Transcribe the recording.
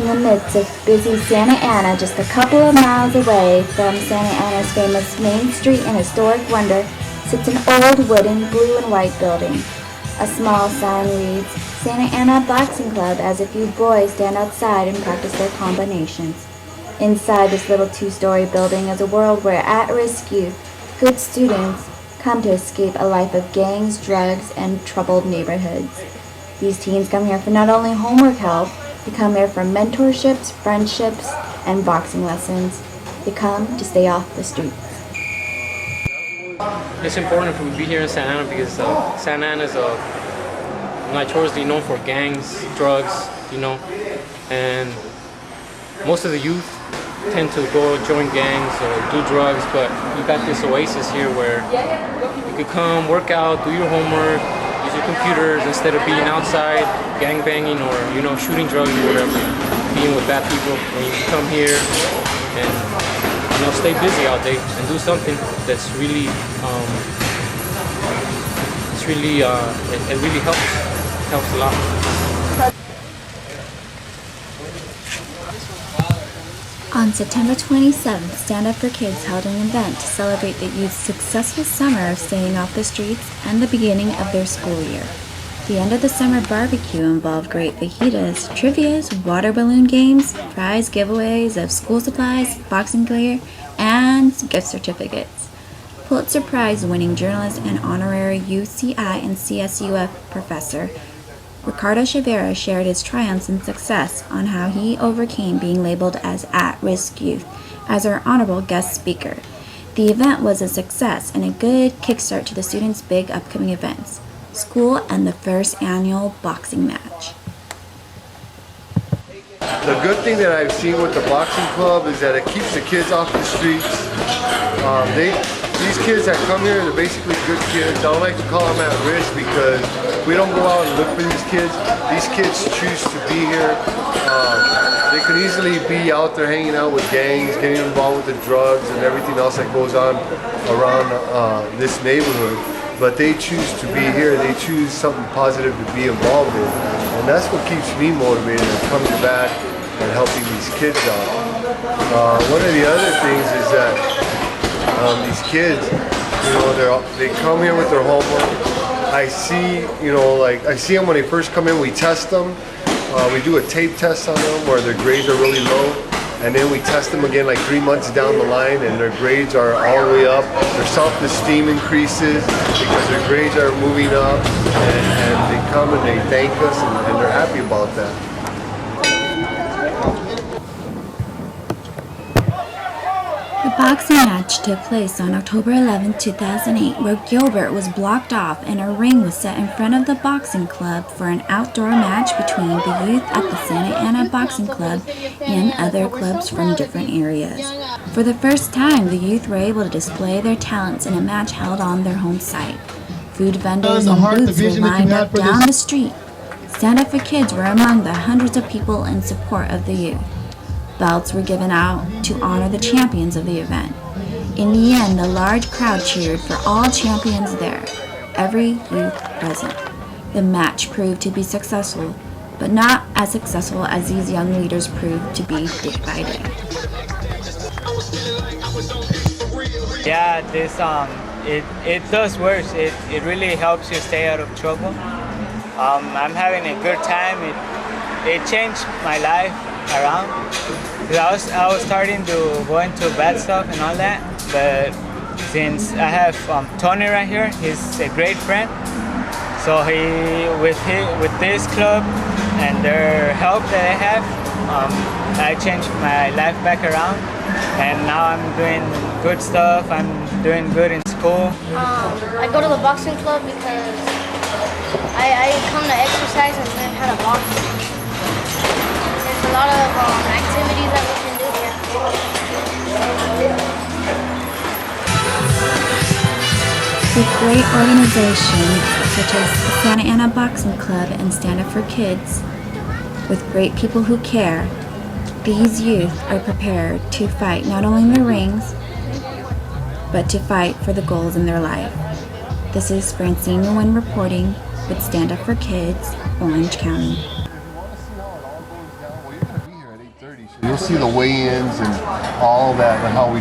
the midst of busy Santa Ana, just a couple of miles away from Santa Ana's famous Main Street and historic wonder, sits an old wooden blue and white building. A small sign reads, Santa Ana Boxing Club, as a few boys stand outside and practice their combinations. Inside this little two-story building is a world where at-risk youth, good students, come to escape a life of gangs, drugs, and troubled neighborhoods. These teens come here for not only homework help, they come here for mentorships, friendships, and boxing lessons. They come to stay off the streets. It's important for me to be here in Santa Ana because Santa Ana is notoriously known for gangs, drugs, and most of the youth tend to go join gangs or do drugs, but you got this oasis here where you could come, work out, do your homework, use your computers instead of being outside gang banging or shooting drugs or whatever, being with bad people. When you come here and stay busy all day and do something that's really it really helps a lot. On September 27th, Stand Up for Kids held an event to celebrate the youth's successful summer of staying off the streets and the beginning of their school year. The end of the summer barbecue involved great fajitas, trivias, water balloon games, prize giveaways of school supplies, boxing gear, and gift certificates. Pulitzer Prize-winning journalist and honorary UCI and CSUF professor Ricardo Chavera shared his triumphs and success on how he overcame being labeled as at-risk youth as our honorable guest speaker. The event was a success and a good kickstart to the students' big upcoming events, school and the first annual boxing match. The good thing that I've seen with the boxing club is that it keeps the kids off the streets. These kids that come here, they're basically good kids. I don't like to call them at risk because we don't go out and look for these kids. These kids choose to be here. They could easily be out there hanging out with gangs, getting involved with the drugs and everything else that goes on around this neighborhood. But they choose to be here. They choose something positive to be involved in. And that's what keeps me motivated and coming back and helping these kids out. One of the other things is that these kids, they come here with their homework. I see, I see them when they first come in. We test them. We do a tape test on them where their grades are really low, and then we test them again like 3 months down the line, and their grades are all the way up. Their self-esteem increases because their grades are moving up, and they come and they thank us, and they're happy about that. The boxing match took place on October 11, 2008, where Gilbert was blocked off and a ring was set in front of the boxing club for an outdoor match between the youth at the Santa Ana Boxing Club and other clubs from different areas. For the first time, the youth were able to display their talents in a match held on their home site. Food vendors and booths were lined up down the street. Stand Up for Kids were among the hundreds of people in support of the youth. Belts were given out to honor the champions of the event. In the end, the large crowd cheered for all champions there, every youth present. The match proved to be successful, but not as successful as these young leaders proved to be day by day. Yeah, it does work. It really helps you stay out of trouble. I'm having a good time. It changed my life around. I was starting to go into bad stuff and all that, but since I have Tony right here, he's a great friend. So with this club and their help that I have, I changed my life back around, and now I'm doing good stuff. I'm doing good in school. I go to the boxing club because I come to exercise and learn how to box. There's a lot of activities that we can do here. With great organizations such as the Santa Ana Boxing Club and Stand Up for Kids, with great people who care, these youth are prepared to fight not only in the rings, but to fight for the goals in their life. This is Francyne Nguyen reporting with Stand Up for Kids, Orange County. You'll see the weigh-ins and all that and how we